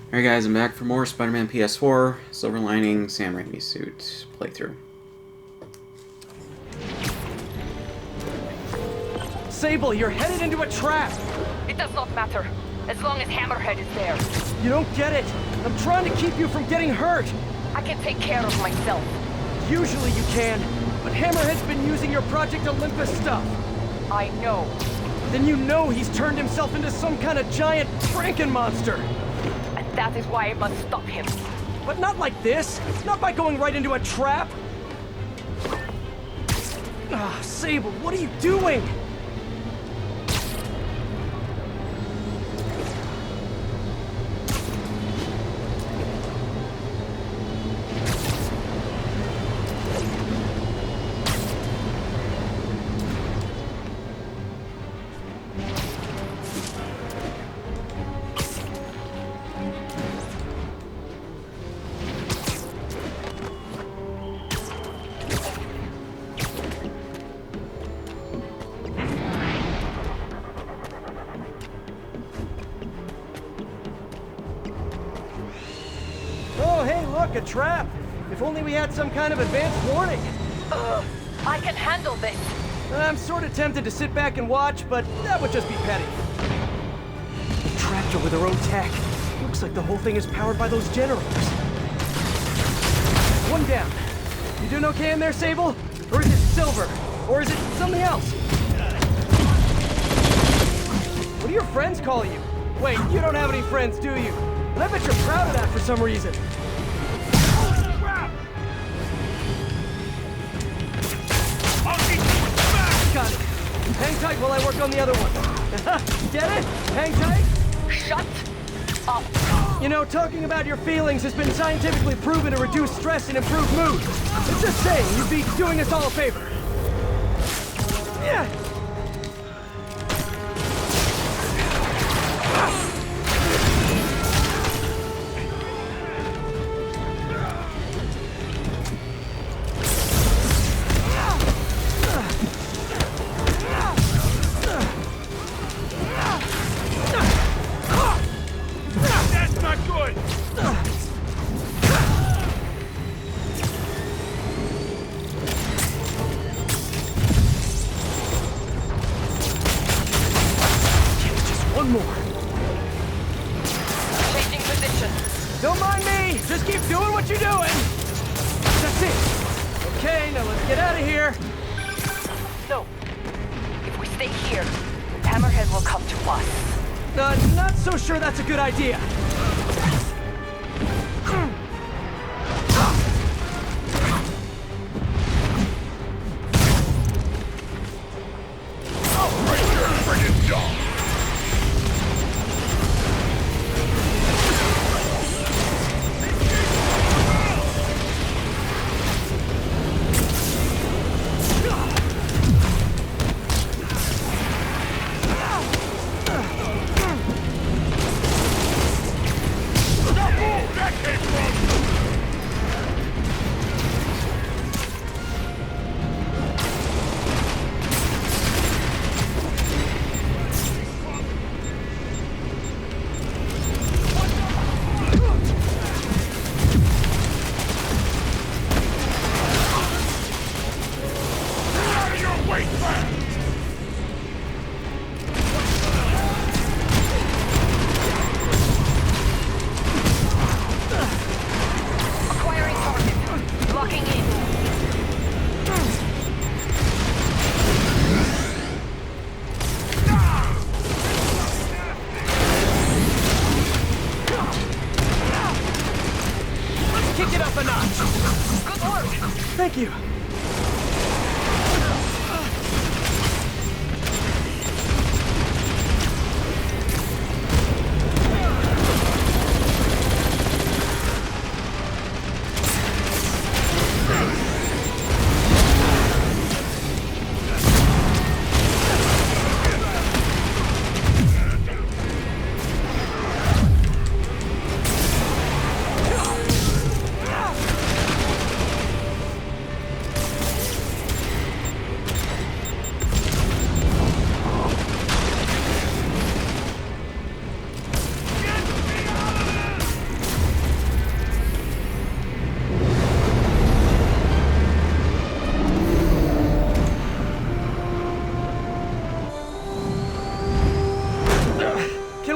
Alright guys, I'm back for more Spider-Man PS4 Silver Lining Sam Raimi suit playthrough. Sable, you're headed into a trap! It does not matter, as long as Hammerhead is there. You don't get it! I'm trying to keep you from getting hurt! I can take care of myself. Usually you can, but Hammerhead's been using your Project Olympus stuff. I know. Then you know he's turned himself into some kind of giant Franken-monster! And that is why I must stop him. But not like this! Not by going right into a trap! Ah, Sable, what are you doing? Oh, hey, look, a trap! If only we had some kind of advanced warning! I can handle this. I'm sort of tempted to sit back and watch, but that would just be petty. Trapped her with her own tech. Looks like the whole thing is powered by those generators. One down. You doing okay in there, Sable? Or is it Silver? Or is it something else? What do your friends call you? Wait, you don't have any friends, do you? And I bet you're proud of that for some reason. Got it. Hang tight while I work on the other one. Get it? Hang tight? Shut up. You know, talking about your feelings has been scientifically proven to reduce stress and improve mood. I'm just saying, you'd be doing us all a favor. Yeah. One more. Changing position. Don't mind me. Just keep doing what you're doing. That's it. Okay, now let's get out of here. No. If we stay here, Hammerhead will come to us. Not so sure that's a good idea. Acquiring target. Locking in. Let's kick it up a notch. Good work. Thank you.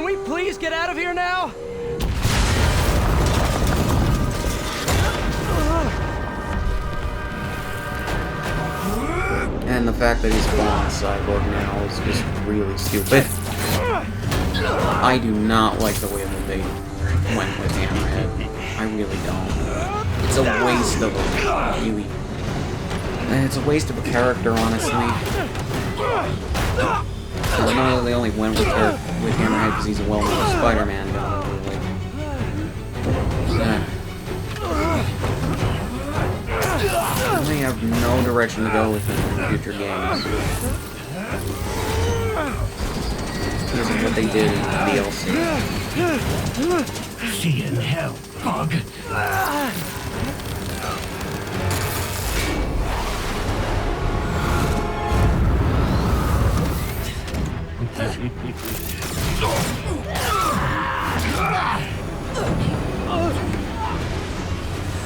Can we please get out of here now? And the fact that he's fallen cyborg now is just really stupid. I do not like the way that they went with Hammerhead. I really don't. It's a waste of it's a waste of a character, honestly. I know they only went with Hammerhead because he's a well-known Spider-Man villain. They have no direction to go with him in future games. Because of what they did in the DLC. See you in hell, Bug.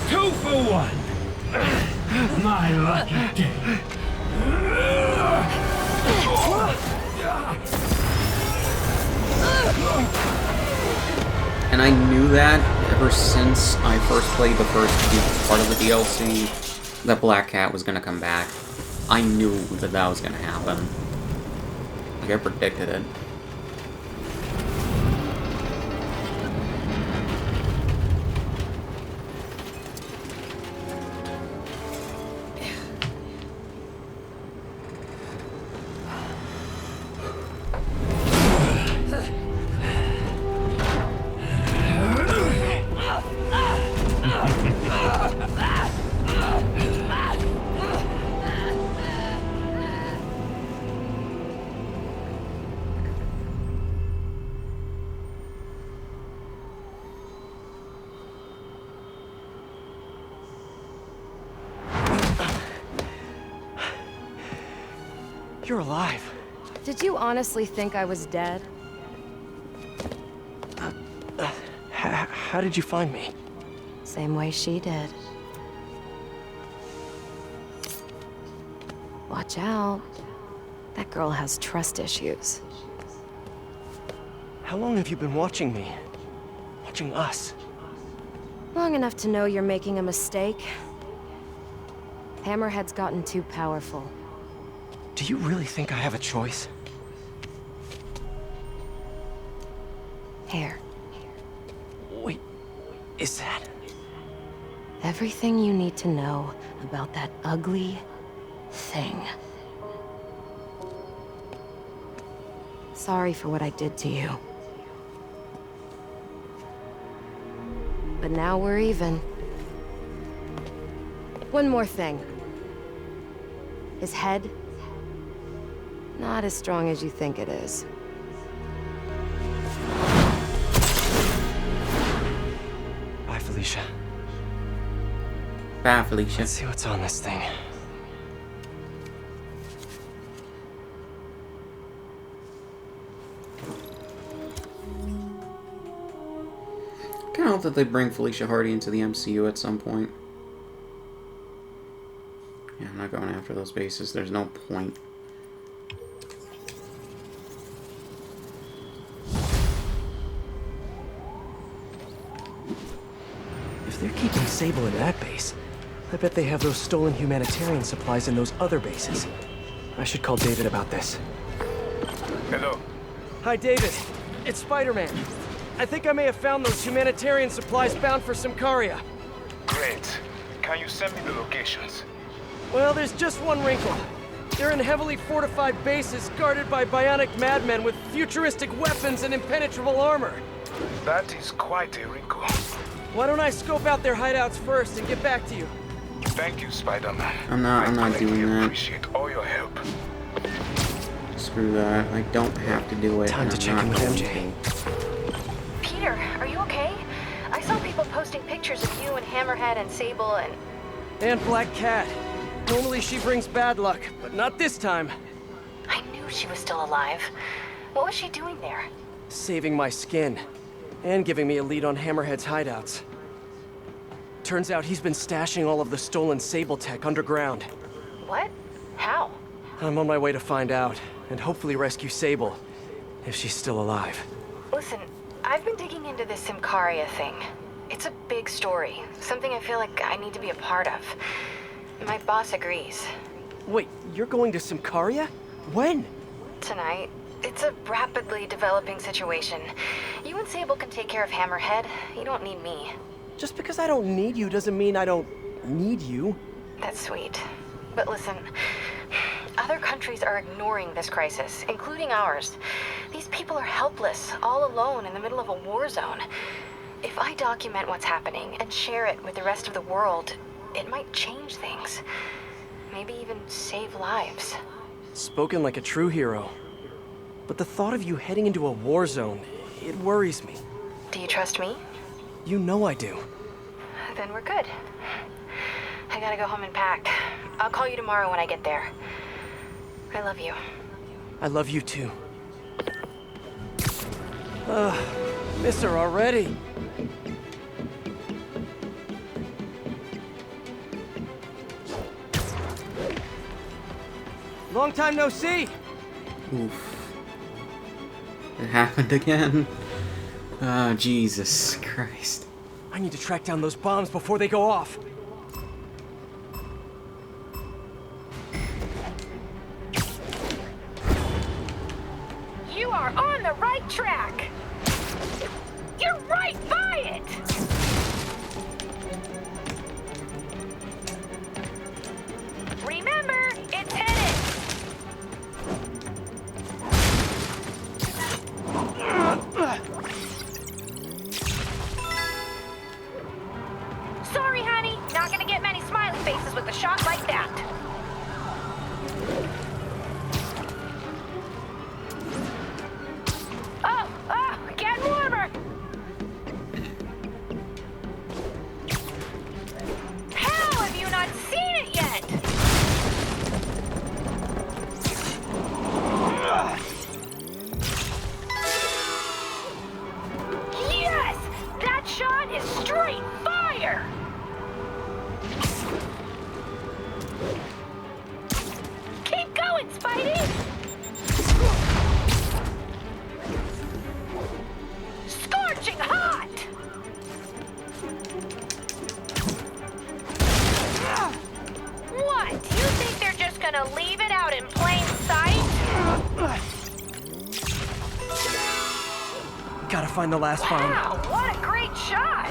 Two for one. My lucky day. And I knew that ever since I first played the first part of the DLC, that Black Cat was gonna come back. I knew that that was gonna happen. Like, I predicted it. You're alive. Did you honestly think I was dead? How did you find me? Same way she did. Watch out. That girl has trust issues. How long have you been watching me? Watching us? Long enough to know you're making a mistake. Hammerhead's gotten too powerful. Do you really think I have a choice? Here. Wait, is that... Everything you need to know about that ugly thing. Sorry for what I did to you. But now we're even. One more thing. His head, not as strong as you think it is. Bye, Felicia. Bye, Felicia. Let's see what's on this thing. I kind of hope that they bring Felicia Hardy into the MCU at some point. Yeah, I'm not going after those bases. There's no point. If they're keeping Sable in that base, I bet they have those stolen humanitarian supplies in those other bases. I should call David about this. Hello. Hi, David. It's Spider-Man. I think I may have found those humanitarian supplies bound for Symkaria. Great. Can you send me the locations? Well, there's just one wrinkle. They're in heavily fortified bases guarded by bionic madmen with futuristic weapons and impenetrable armor. That is quite a wrinkle. Why don't I scope out their hideouts first and get back to you? Thank you, Spider-Man. I'm not doing I that. appreciate all your help. Screw that. I don't have to do it. Time and to I'm check in not with going MJ. to. Peter, are you okay? I saw people posting pictures of you and Hammerhead and Sable and... And Black Cat. Normally she brings bad luck, but not this time. I knew she was still alive. What was she doing there? Saving my skin. And giving me a lead on Hammerhead's hideouts. Turns out he's been stashing all of the stolen Sable tech underground. What? How? I'm on my way to find out, and hopefully rescue Sable, if she's still alive. Listen, I've been digging into this Symkaria thing. It's a big story, something I feel like I need to be a part of. My boss agrees. Wait, you're going to Symkaria? When? Tonight. It's a rapidly developing situation. You and Sable can take care of Hammerhead. You don't need me. Just because I don't need you doesn't mean I don't need you. That's sweet. But listen, other countries are ignoring this crisis, including ours. These people are helpless, all alone in the middle of a war zone. If I document what's happening and share it with the rest of the world, it might change things. Maybe even save lives. Spoken like a true hero. But the thought of you heading into a war zone, it worries me. Do you trust me? You know I do. Then we're good. I gotta go home and pack. I'll call you tomorrow when I get there. I love you. I love you too. Miss her already. Long time no see. Oof. It happened again. Oh, Jesus Christ. I need to track down those bombs before they go off. You are on the right track. You're right by it. Remember, it's headed. Sorry, honey. Not gonna get many smiley faces with a shot like that. Oh, getting warmer. How have you not seen it yet? Yes! That shot is straight fire! Keep going, Spidey! Scorching hot! What? You think they're just gonna leave it out in plain sight? Gotta find the last bomb. Wow, what a great shot!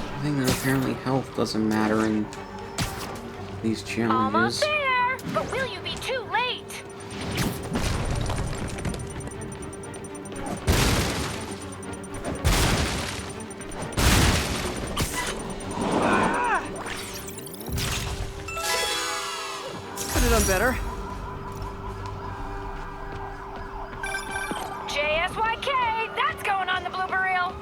I think that apparently health doesn't matter in these Almost challenges. there! But will you be too late? Could have done better. JSYK, that's going on the blooper reel.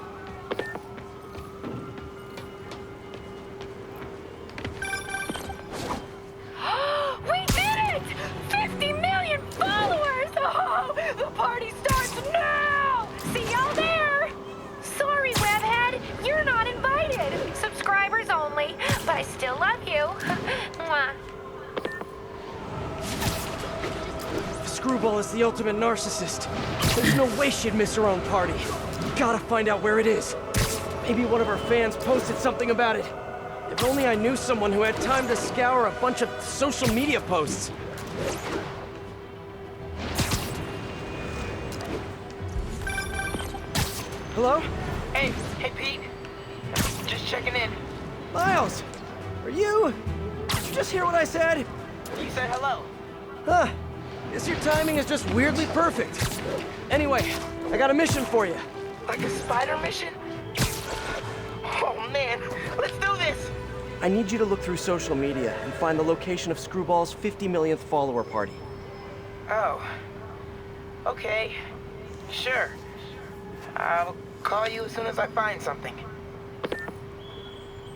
We did it! 50 million followers! Oh, the party starts now! See y'all there! Sorry, Webhead, you're not invited. Subscribers only, but I still love you. Mwah. Screwball is the ultimate narcissist. There's no way she'd miss her own party. Gotta find out where it is. Maybe one of her fans posted something about it. If only I knew someone who had time to scour a bunch of social media posts. Hello? Hey Pete. Just checking in. Miles! Are you? Did you just hear what I said? You said hello. Huh. Guess your timing is just weirdly perfect. Anyway, I got a mission for you. Like a spider mission? Oh man, let's do this! I need you to look through social media and find the location of Screwball's 50 millionth follower party. Oh. Okay. Sure. I'll call you as soon as I find something.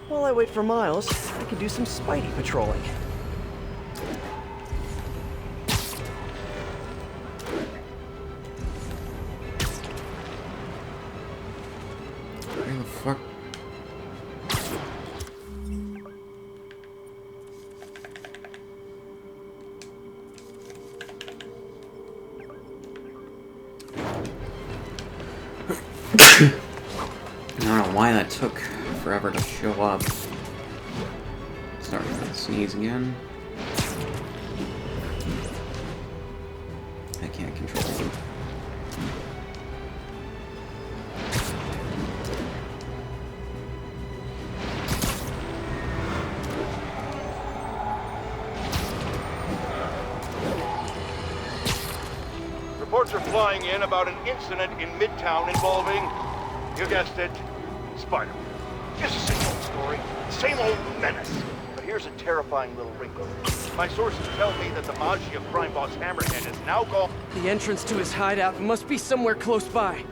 While I wait for Miles, I can do some Spidey patrolling. Where the fuck? I don't know why that took forever to show up. Sorry to sneeze again. I can't control them. Reports are flying in about an incident in Midtown involving, you guessed it, Spider-Man. It's the same old story, same old menace. But here's a terrifying little wrinkle. My sources tell me that the Maggia crime boss Hammerhead is now gone. The entrance to his hideout must be somewhere close by.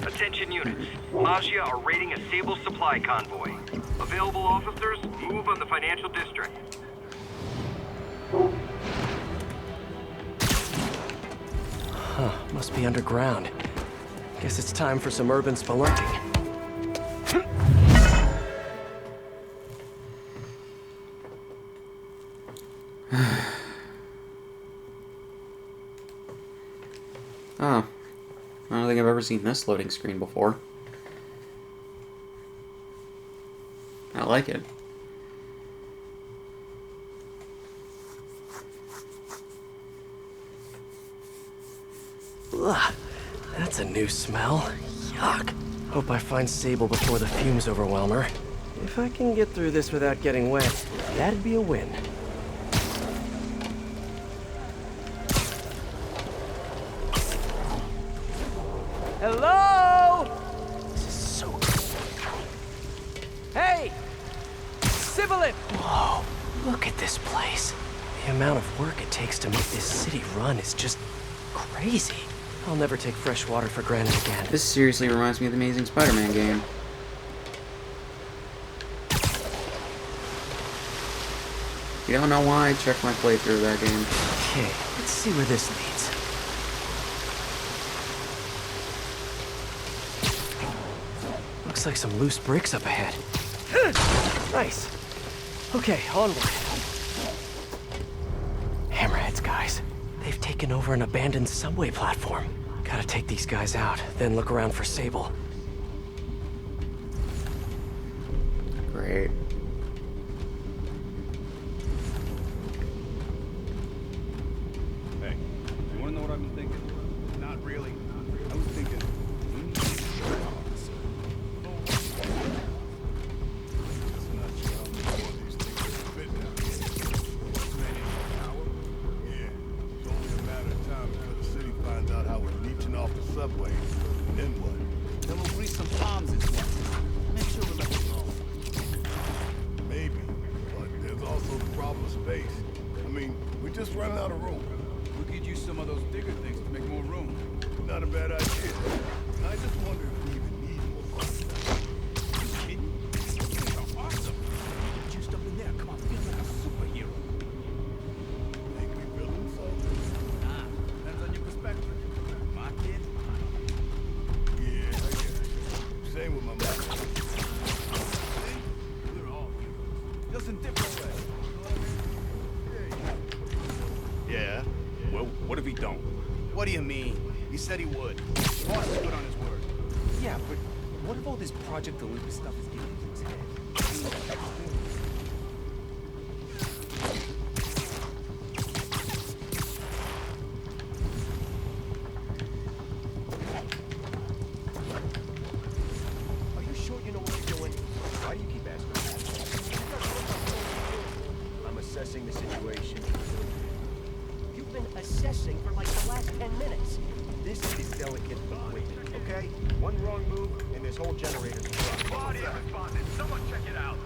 Attention units. Maggia are raiding a Sable supply convoy. Available officers, move on the financial district. Huh, must be underground. Guess it's time for some urban spelunking. Oh. I don't think I've ever seen this loading screen before. I like it. Ugh, that's a new smell. Yuck. Hope I find Sable before the fumes overwhelm her. If I can get through this without getting wet, that'd be a win. Hello? This is so cool. Hey! Sibilant! Whoa, look at this place. The amount of work it takes to make this city run is just crazy. I'll never take fresh water for granted again. This seriously reminds me of the Amazing Spider-Man game. If you don't know why, check my playthrough of that game. Okay, let's see where this leads. Looks like some loose bricks up ahead. Nice. Okay, onward. Hammerheads, guys. They've taken over an abandoned subway platform. Gotta take these guys out, then look around for Sable. Great. Hey, you wanna know what I've been thinking? Not really. I was thinking, we need to show officer. It's not sure how many more of these things will fit down here. Many hour? Yeah. It's only a matter of time until the city finds out how we're leeching off the subway. And then what? Then we'll grease some palms this way. Make sure we're left alone. Maybe. But there's also the problem of space. I mean, we're just running out of room. We could use some of those bigger things to make more room. Not a bad idea. I just wonder if we even need more room. You kidding? These things are awesome. Juiced up in there. Come on, feel like a superhero. Think we building something? Nah, depends on your perspective. My kid? Yeah, I get it. Same with my mother. See? We're all heroes. Just in different ways. Yeah? Well, what if he don't? What do you mean? He said he would. Boss is good on his word. Yeah, but what if all this Project Olympus stuff is getting into his head? Are you sure you know what you're doing? Why do you keep asking? I'm assessing the situation. You've been assessing for like the last 10 minutes. This is delicate equipment, okay? One wrong move, and this whole generator's corrupt. Audio responded. Someone check it out.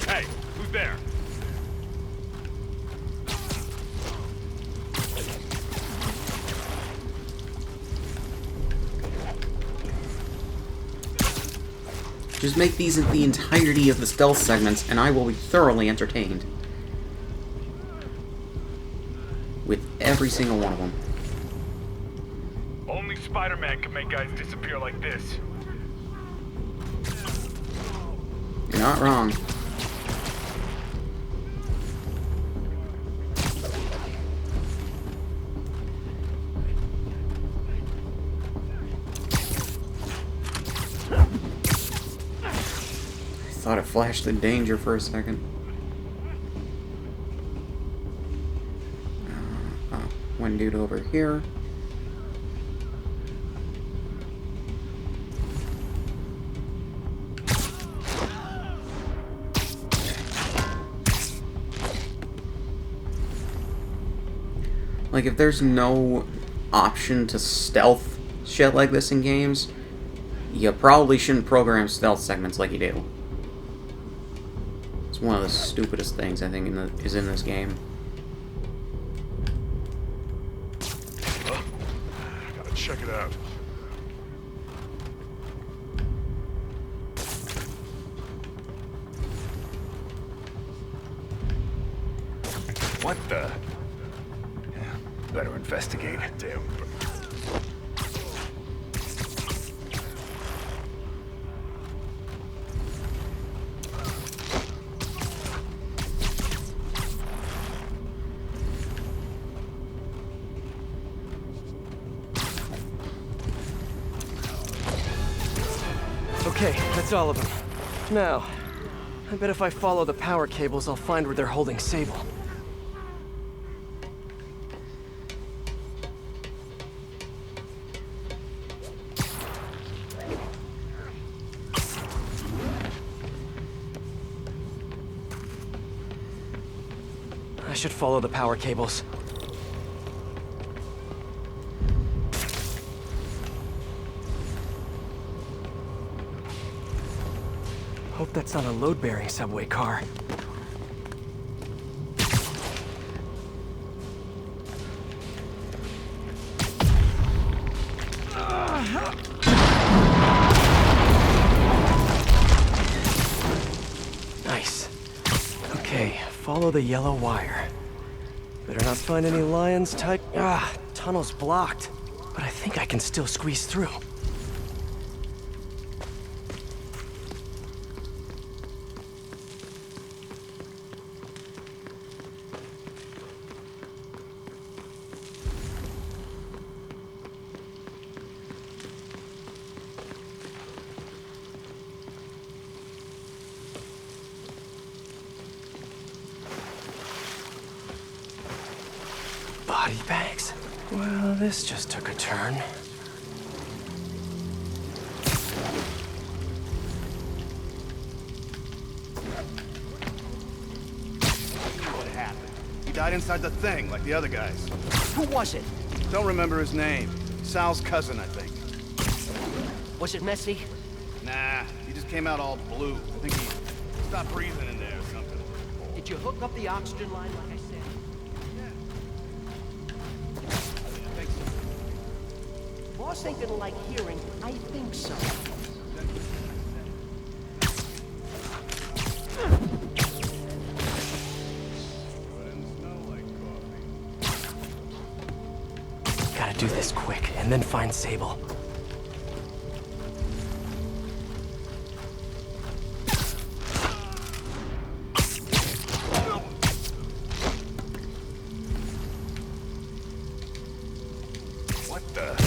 Hey, who's there? Just make these the entirety of the stealth segments, and I will be thoroughly entertained. Every single one of them. Only Spider-Man can make guys disappear like this. You're not wrong. I thought it flashed the danger for a second. One dude over here. Like, if there's no option to stealth shit like this in games, you probably shouldn't program stealth segments like you do. It's one of the stupidest things I think is in this game. Gotta check it out. What the? Yeah, better investigate. Damn. Okay, that's all of them. Now, I bet if I follow the power cables, I'll find where they're holding Sable. I should follow the power cables. Hope that's not a load-bearing subway car. Nice. Okay, follow the yellow wire. Better not find any lions, tunnel's blocked. But I think I can still squeeze through. Body bags? Well, this just took a turn. What happened? He died inside the thing, like the other guys. Who was it? Don't remember his name. Sal's cousin, I think. Was it messy? Nah, he just came out all blue. I think he stopped breathing in there or something. Did you hook up the oxygen line like I said? Boss ain't gonna like hearing, I think so. Gotta do this quick, and then find Sable.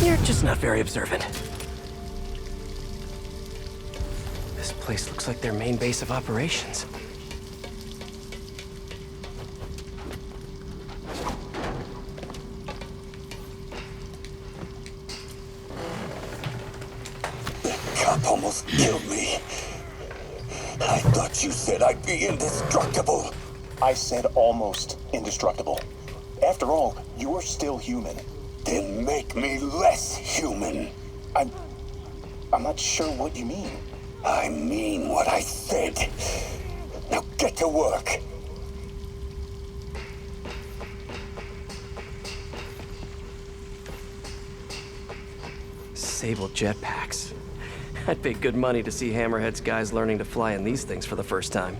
You're just not very observant. This place looks like their main base of operations. The cop almost killed me. I thought you said I'd be indestructible. I said almost indestructible. After all, you're still human. Then make me less human. I'm not sure what you mean. I mean what I said. Now get to work. Sable jetpacks. I'd pay good money to see Hammerhead's guys learning to fly in these things for the first time.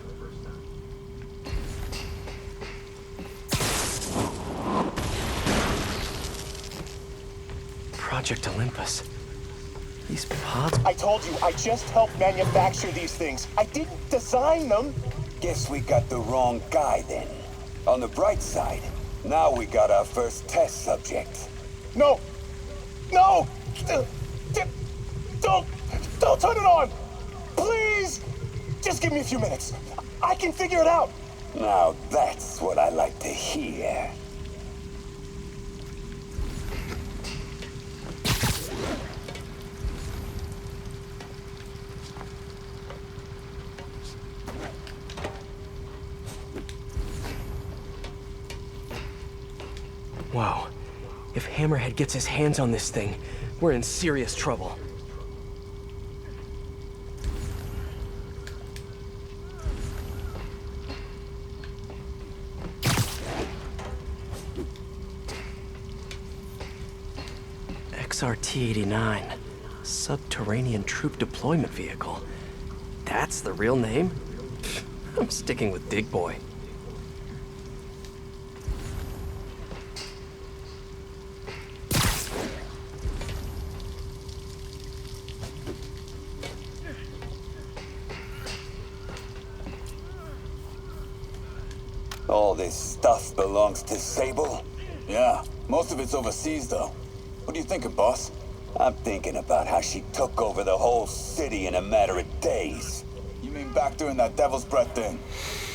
Project Olympus. These pods... I told you, I just helped manufacture these things. I didn't design them. Guess we got the wrong guy then. On the bright side, now we got our first test subject. No! No! Don't turn it on! Please! Just give me a few minutes. I can figure it out. Now that's what I like to hear. Wow. If Hammerhead gets his hands on this thing, we're in serious trouble. XRT-89. Subterranean Troop Deployment Vehicle. That's the real name? I'm sticking with Dig Boy. All this stuff belongs to Sable? Yeah, most of it's overseas though. What are you thinking, boss? I'm thinking about how she took over the whole city in a matter of days. You mean back during that Devil's Breath thing?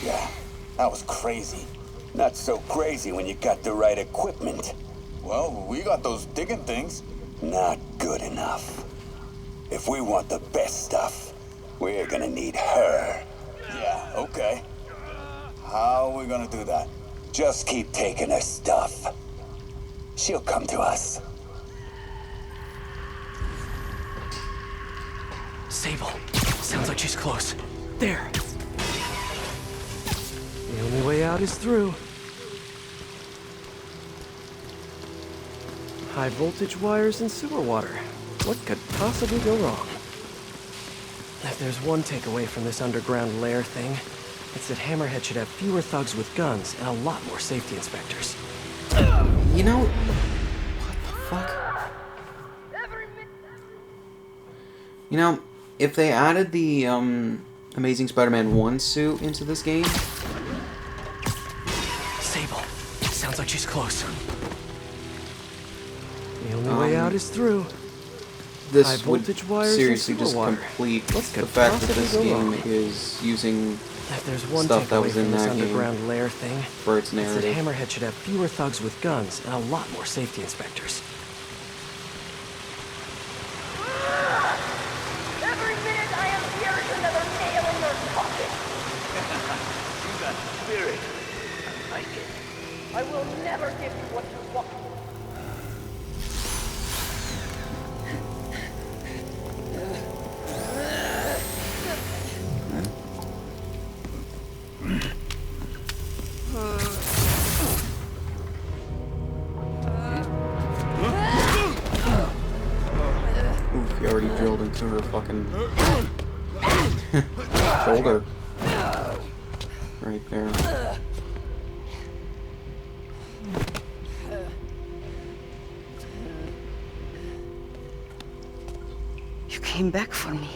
Yeah, that was crazy. Not so crazy when you got the right equipment. Well, we got those digging things. Not good enough. If we want the best stuff, we're gonna need her. Yeah, okay. How are we gonna do that? Just keep taking her stuff. She'll come to us. Sable. Sounds like she's close. There. The only way out is through. High voltage wires and sewer water. What could possibly go wrong? If there's one takeaway from this underground lair thing, it's that Hammerhead should have fewer thugs with guns and a lot more safety inspectors. You know... What the fuck? You know, if they added the, Amazing Spider-Man 1 suit into this game... Sable. Sounds like she's close. The only way out is through. This would seriously just complete the fact that this game is using if there's one stuff that was in that underground lair thing for its narrative. It's that Hammerhead should have fewer thugs with guns and a lot more safety inspectors. Every minute I am here is another nail in your coffin. You got spirit. I like it. I will never give you what you want. Oof, he already drilled into her fucking shoulder. Right there. You came back for me.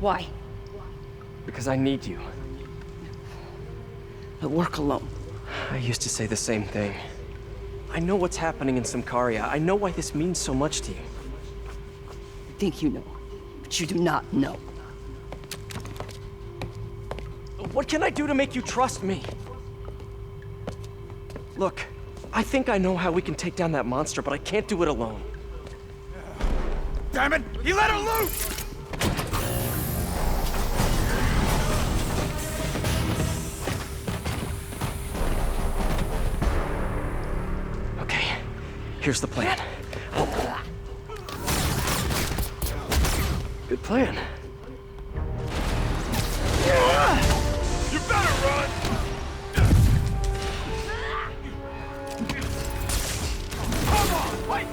Why? Because I need you. I work alone. I used to say the same thing. I know what's happening in Symkaria. I know why this means so much to you. You think you know, but you do not know. What can I do to make you trust me? Look, I think I know how we can take down that monster, but I can't do it alone. Damn it! He let her loose! Okay, here's the plan. Good plan. You better run! Come on, wait!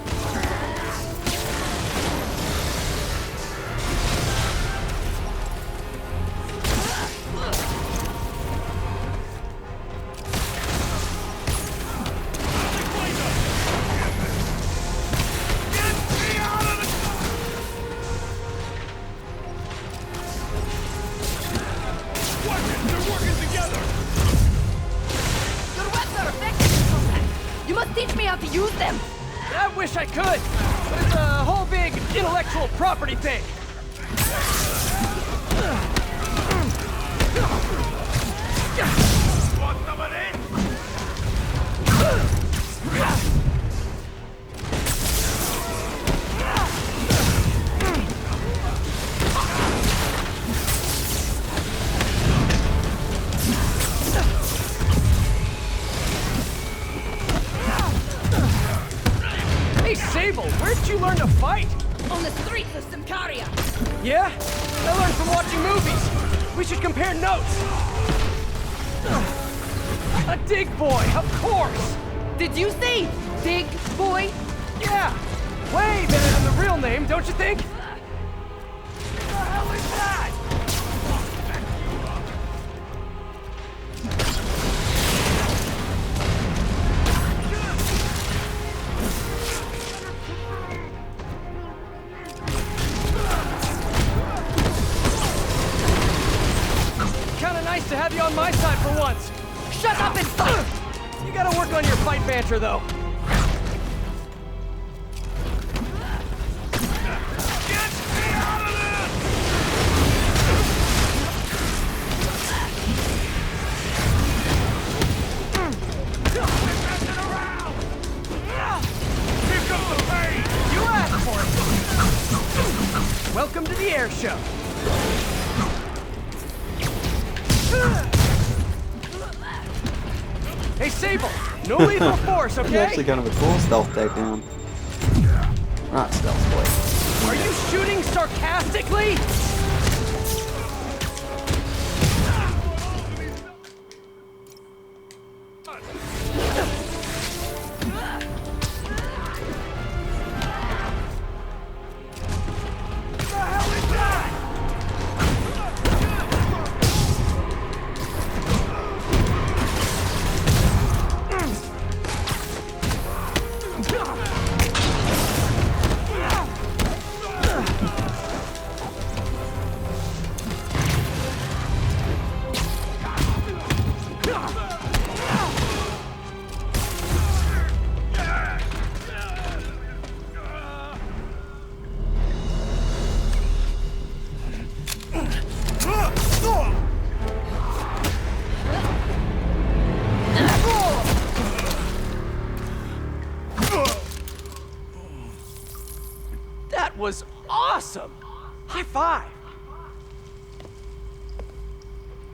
teach me how to use them. I wish I could, but it's a whole big intellectual property thing. Hey, Sable, where did you learn to fight? On the streets of Symkaria. Yeah? I learned from watching movies. We should compare notes. A dig boy, of course. Did you say dig boy? Yeah. Way better than the real name, don't you think? What the hell is that? Kinda nice to have you on my side for once. Shut up and fight! You gotta work on your fight banter, though. You asked for it. Welcome to the air show. Hey, Sable, no lethal force, It's okay? actually kind of a cool stealth takedown. Not stealth, boy. Are you shooting sarcastically? That was awesome! High five!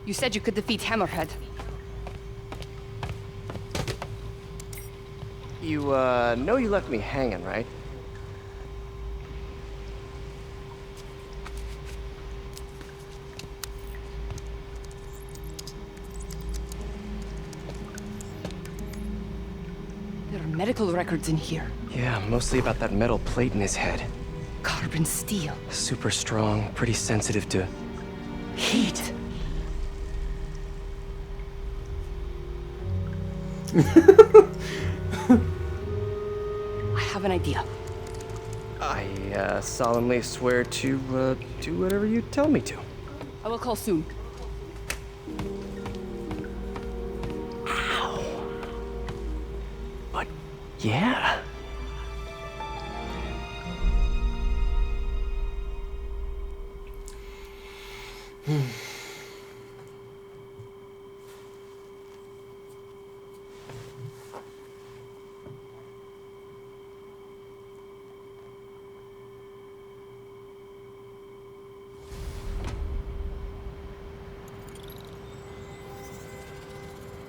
You said you could defeat Hammerhead. You, know you left me hanging, right? There are medical records in here. Yeah, mostly about that metal plate in his head. Carbon steel. Super strong, pretty sensitive to Heat. I have an idea. I, solemnly swear to, do whatever you tell me to. I will call soon. Ow. But, yeah.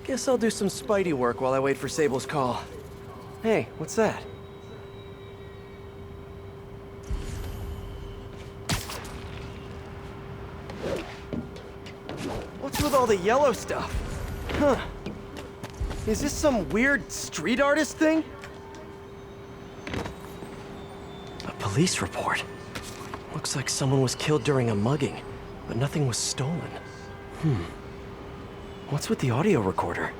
Guess I'll do some Spidey work while I wait for Sable's call. Hey, what's that? What's with all the yellow stuff? Huh. Is this some weird street artist thing? A police report. Looks like someone was killed during a mugging, but nothing was stolen. What's with the audio recorder?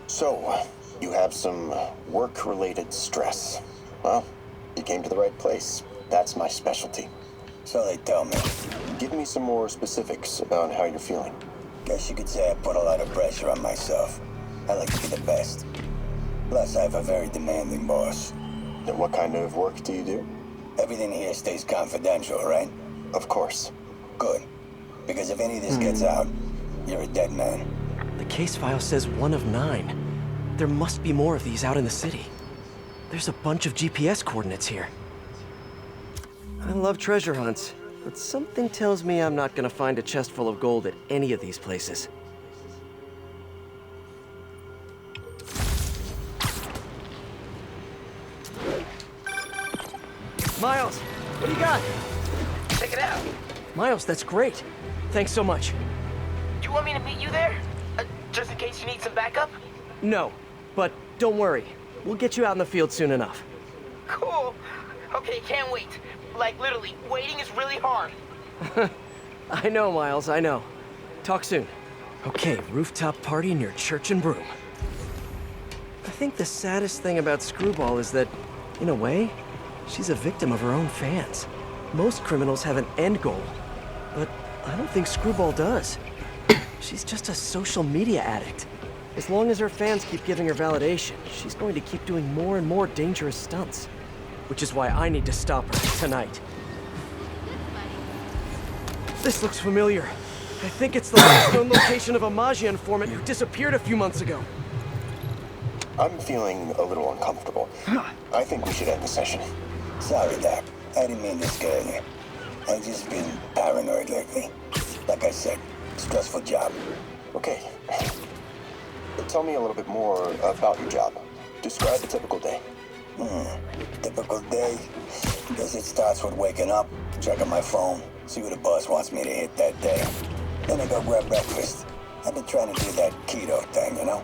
So, you have some work-related stress. Well, you came to the right place. That's my specialty. So they tell me. Give me some more specifics about how you're feeling. Guess you could say I put a lot of pressure on myself. I like to be the best. Plus, I have a very demanding boss. And what kind of work do you do? Everything here stays confidential, right? Of course. Good. Because if any of this gets out, you're a dead man. The case file says 1 of 9. There must be more of these out in the city. There's a bunch of GPS coordinates here. I love treasure hunts, but something tells me I'm not gonna find a chest full of gold at any of these places. Miles, what do you got? Check it out. Miles, that's great. Thanks so much. Do you want me to meet you there? Just in case you need some backup? No, but don't worry. We'll get you out in the field soon enough. Cool. Okay, can't wait. Like, literally, waiting is really hard. I know, Miles, I know. Talk soon. Okay, rooftop party near Church and Broom. I think the saddest thing about Screwball is that, in a way, she's a victim of her own fans. Most criminals have an end goal, but I don't think Screwball does. She's just a social media addict. As long as her fans keep giving her validation, she's going to keep doing more and more dangerous stunts. Which is why I need to stop her tonight. This looks familiar. I think it's the last known location of a Maggia informant who disappeared a few months ago. I'm feeling a little uncomfortable. I think we should end the session. Sorry, Doc. I didn't mean to scare you. I've just been paranoid lately. Like I said, stressful job. Okay. Tell me a little bit more about your job. Describe a typical day. Typical day? Guess it starts with waking up, checking my phone, see what the boss wants me to hit that day. Then I go grab breakfast. I've been trying to do that keto thing, you know?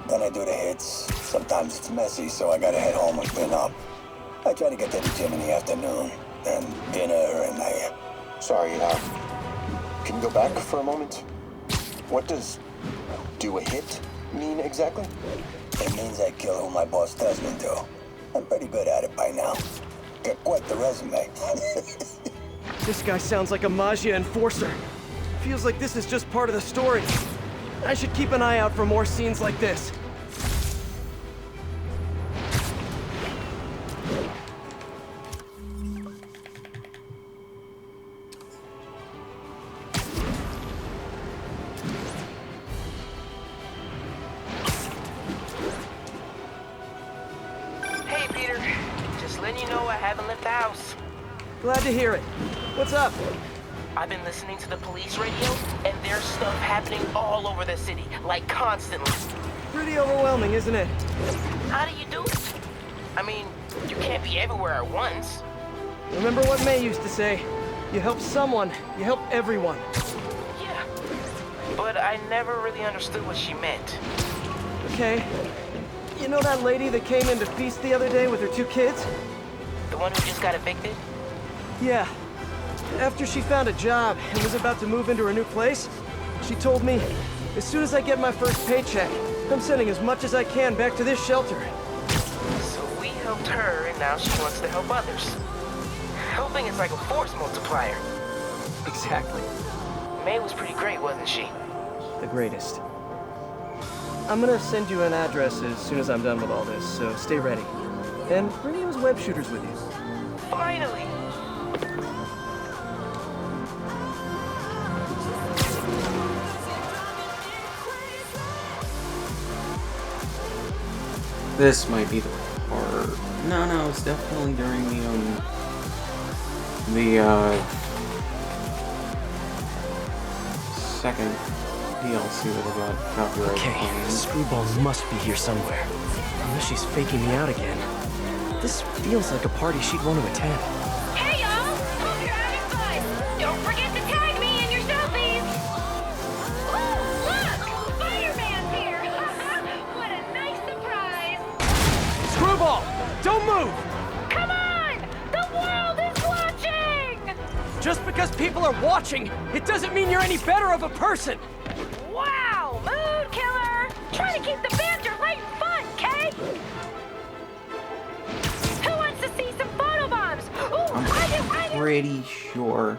Then I do the hits. Sometimes it's messy, so I gotta head home and clean up. I try to get to the gym in the afternoon, then dinner, and I... Sorry, can you go back for a moment? What does do a hit mean exactly? It means I kill who my boss tells me to. I'm pretty good at it by now. Got quite the resume. This guy sounds like a Maggia enforcer. Feels like this is just part of the story. I should keep an eye out for more scenes like this. Hey, Peter. Just letting you know I haven't left the house. Glad to hear it. What's up? I've been listening to the police radio, and there's stuff happening all over the city, like constantly. Pretty overwhelming, isn't it? How do you do it? I mean, you can't be everywhere at once. Remember what May used to say? You help someone, you help everyone. Yeah, but I never really understood what she meant. Okay. You know that lady that came in to feast the other day with her 2 kids? The one who just got evicted? Yeah. After she found a job and was about to move into her new place, she told me, as soon as I get my first paycheck, I'm sending as much as I can back to this shelter. So we helped her, and now she wants to help others. Helping is like a force multiplier. Exactly. May was pretty great, wasn't she? The greatest. I'm gonna send you an address as soon as I'm done with all this, so stay ready. And bring those web shooters with you. Finally! This might be the part. No, it's definitely during the second DLC that I got copyright Okay, Screwball must be here somewhere. Unless she's faking me out again. This feels like a party she'd want to attend. Hey, y'all! Hope you're having fun! Don't forget to tag me in your selfies! Ooh, look! Spider-Man's here! What a nice surprise! Screwball! Don't move! Come on! The world is watching! Just because people are watching, it doesn't mean you're any better of a person! Wow! Mood killer! Try to keep the banter light and fun, Kay! Who wants to see some photobombs? Ooh, I do! pretty sure.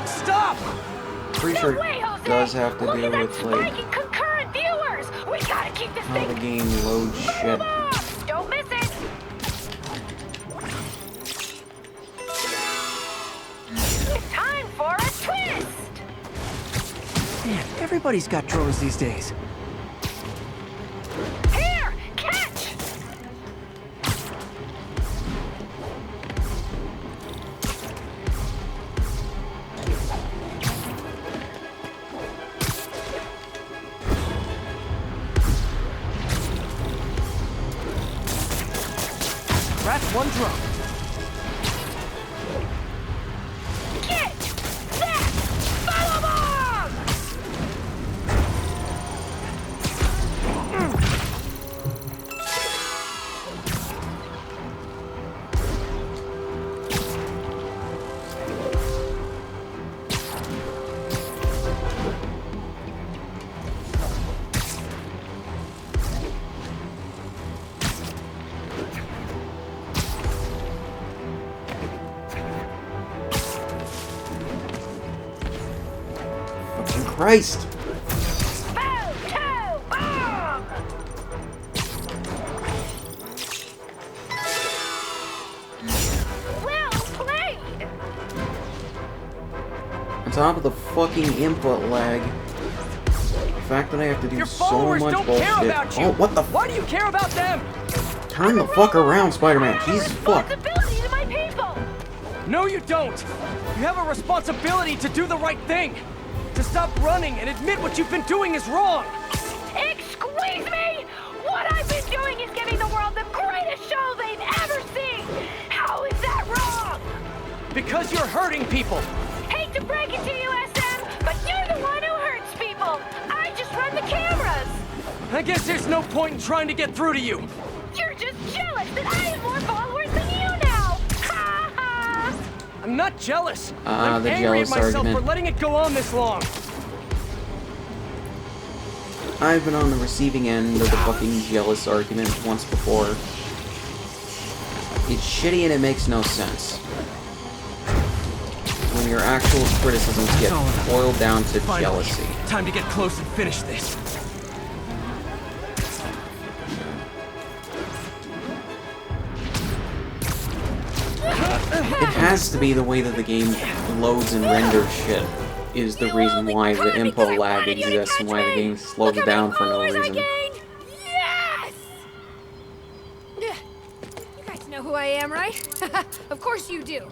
Stop! sure it does have to do with, like, concurrent viewers. We gotta keep this how the game loads shit. Don't miss it. It's time for a twist. Man, everybody's got drones these days. Here, catch. That's one drone. Get that firebomb! Fucking Christ! Well played. On top of the fucking input lag, the fact that I have to do Your so followers much don't bullshit. care about you. Oh, what the? Why do you care about them? Turn the fuck around, Spider-Man. Jesus fuck. Responsibility to my people. No, you don't. You have a responsibility to do the right thing. To stop running and admit what you've been doing is wrong. Excuse me? What I've been doing is giving the world the greatest show they've ever seen. How is that wrong? Because you're hurting people. Hate to break it to you, SM, but you're the one who hurts people. I just run the cameras. I guess there's no point in trying to get through to you. You're just jealous that I have more followers than you now. Ha ha. I'm not jealous. I'm the angry at jealous myself argument. for letting it go on this long. I've been on the receiving end of the fucking jealous argument once before. It's shitty and it makes no sense. When your actual criticisms get boiled down to Finally, jealousy. Time to get close and finish this. It has to be the way that the game loads and renders shit is the reason why the input lag exists and why the game slows down for no reason. Yes! You guys know who I am, right? Of course you do.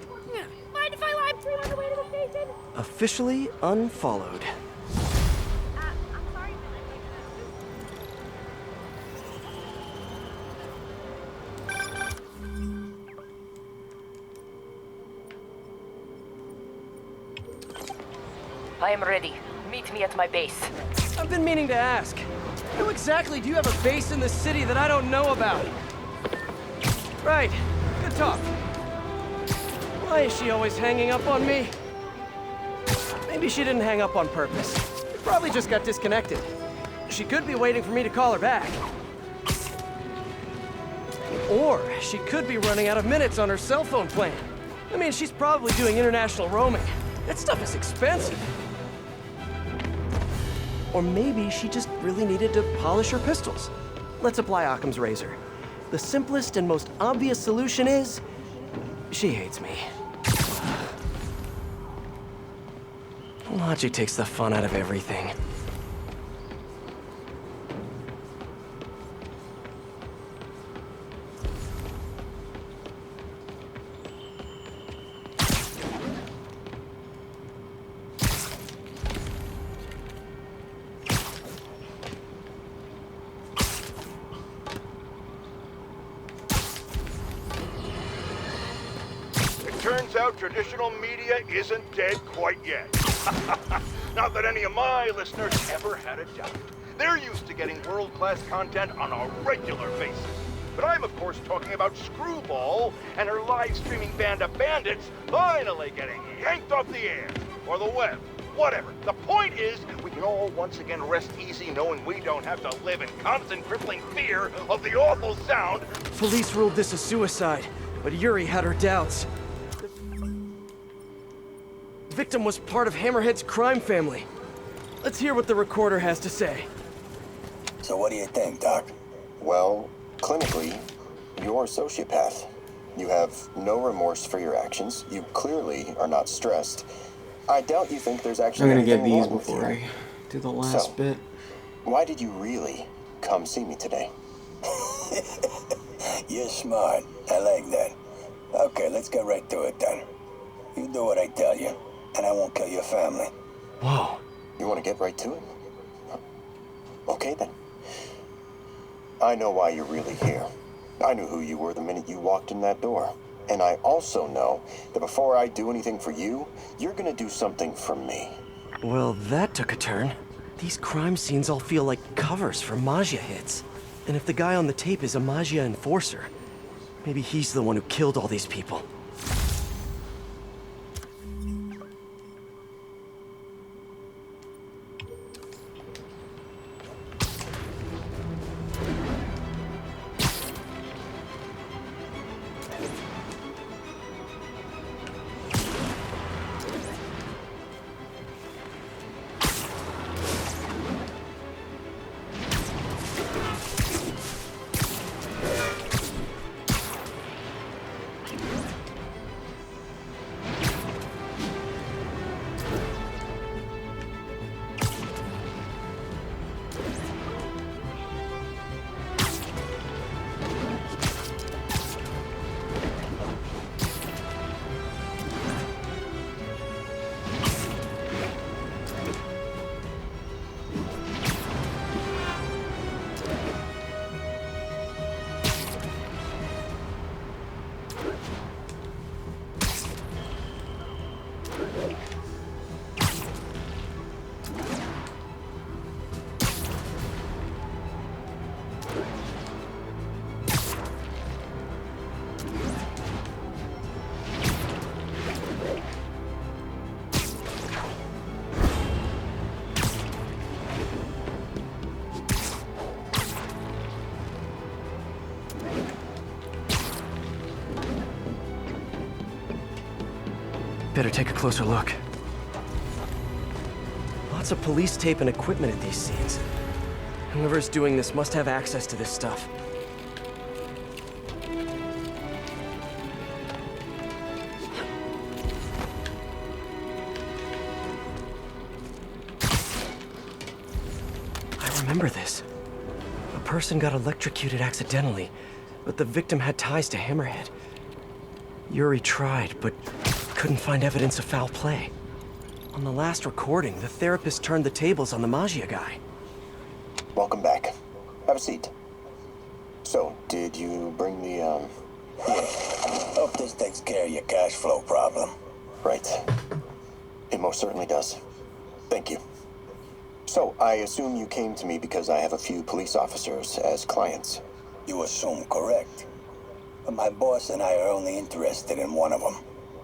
Mind if I live stream on the way to the station? Officially unfollowed. I'm sorry, I am ready. Meet me at my base. I've been meaning to ask. How exactly do you have a base in the city that I don't know about? Right. Good talk. Why is she always hanging up on me? Maybe she didn't hang up on purpose. Probably just got disconnected. She could be waiting for me to call her back. Or she could be running out of minutes on her cell phone plan. I mean, she's probably doing international roaming. That stuff is expensive. Or maybe she just really needed to polish her pistols. Let's apply Occam's razor. The simplest and most obvious solution is... she hates me. Logic takes the fun out of everything. Turns out traditional media isn't dead quite yet. Not that any of my listeners ever had a doubt. They're used to getting world-class content on a regular basis. But I'm, of course, talking about Screwball and her live-streaming band of bandits finally getting yanked off the air, or the web, whatever. The point is, we can all once again rest easy knowing we don't have to live in constant crippling fear of the awful sound. Police ruled this a suicide, but Yuri had her doubts. The victim was part of Hammerhead's crime family. Let's hear what the recorder has to say. So what do you think, Doc? Well, clinically, you're a sociopath. You have no remorse for your actions. You clearly are not stressed. I doubt you think there's actually I'm gonna get anything these wrong with before you. I do the last So, bit. Why did you really come see me today? You're smart. I like that. Okay, let's get right to it then. You do what I tell you, and I won't kill your family. Whoa. You want to get right to it? Okay then. I know why you're really here. I knew who you were the minute you walked in that door. And I also know that before I do anything for you, you're gonna do something for me. Well, that took a turn. These crime scenes all feel like covers for Maggia hits. And if the guy on the tape is a Maggia enforcer, maybe he's the one who killed all these people. Better take a closer look. Lots of police tape and equipment at these scenes. Whoever's doing this must have access to this stuff. I remember this. A person got electrocuted accidentally, but the victim had ties to Hammerhead. Yuri tried, but couldn't find evidence of foul play. On the last recording, the therapist turned the tables on the Maggia guy. Welcome back. Have a seat. So, did you bring the, Hope this takes care of your cash flow problem. Right. It most certainly does. Thank you. So, I assume you came to me because I have a few police officers as clients. You assume correct. But my boss and I are only interested in one of them.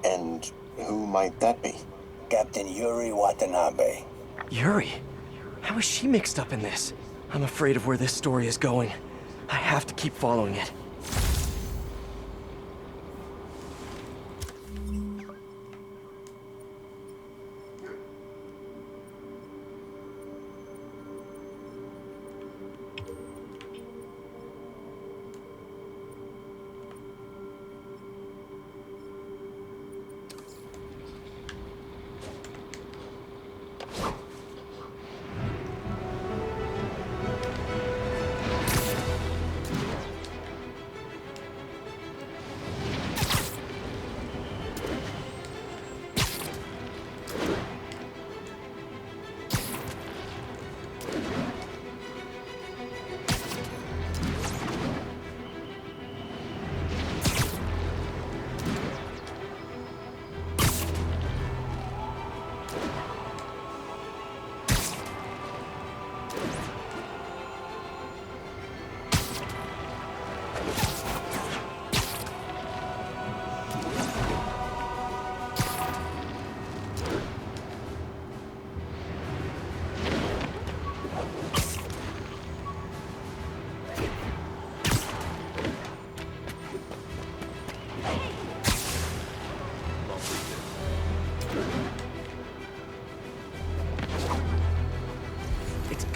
And who might that be? Captain Yuri Watanabe. Yuri? How is she mixed up in this? I'm afraid of where this story is going. I have to keep following it.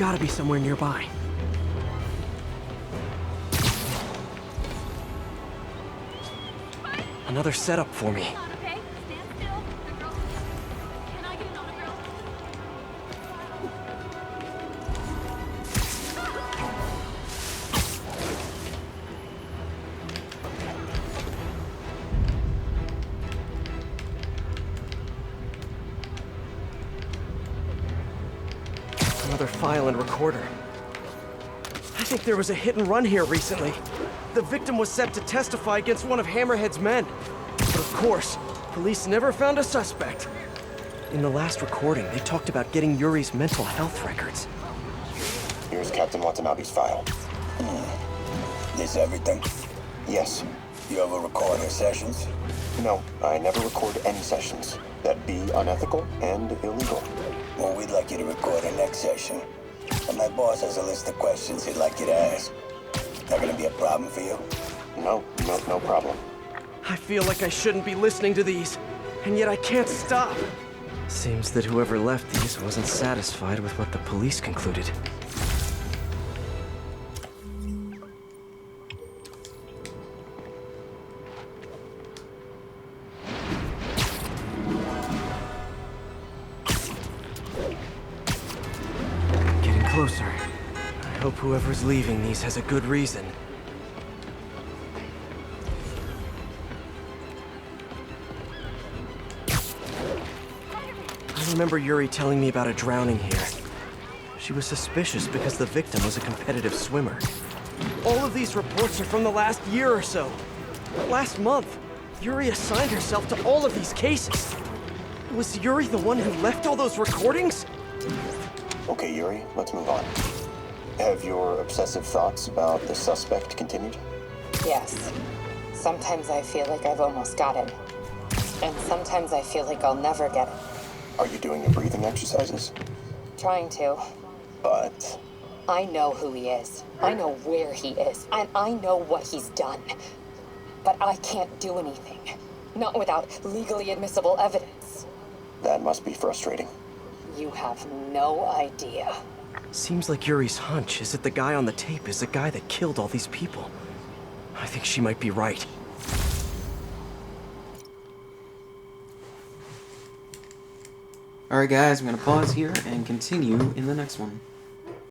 gotta be somewhere nearby. Another setup for me. Another file and recorder. I think there was a hit and run here recently. The victim was set to testify against one of Hammerhead's men. But of course, police never found a suspect. In the last recording, they talked about getting Yuri's mental health records. Here's Captain Watanabe's file. This everything? Yes. You ever record her sessions? No, I never record any sessions. That'd be unethical and illegal. Well, we'd like you to record the next session. And my boss has a list of questions he'd like you to ask. Not gonna be a problem for you? No problem. I feel like I shouldn't be listening to these, and yet I can't stop. Seems that whoever left these wasn't satisfied with what the police concluded. Getting closer. I hope whoever's leaving these has a good reason. I remember Yuri telling me about a drowning here. She was suspicious because the victim was a competitive swimmer. All of these reports are from the last year or so. Last month, Yuri assigned herself to all of these cases. Was Yuri the one who left all those recordings? Okay, Yuri, let's move on. Have your obsessive thoughts about the suspect continued? Yes. Sometimes I feel like I've almost got him. And sometimes I feel like I'll never get him. Are you doing your breathing exercises? Trying to. But... I know who he is. I know where he is. And I know what he's done. But I can't do anything. Not without legally admissible evidence. That must be frustrating. You have no idea. Seems like Yuri's hunch is that the guy on the tape is the guy that killed all these people. I think she might be right. Alright guys, I'm going to pause here and continue in the next one.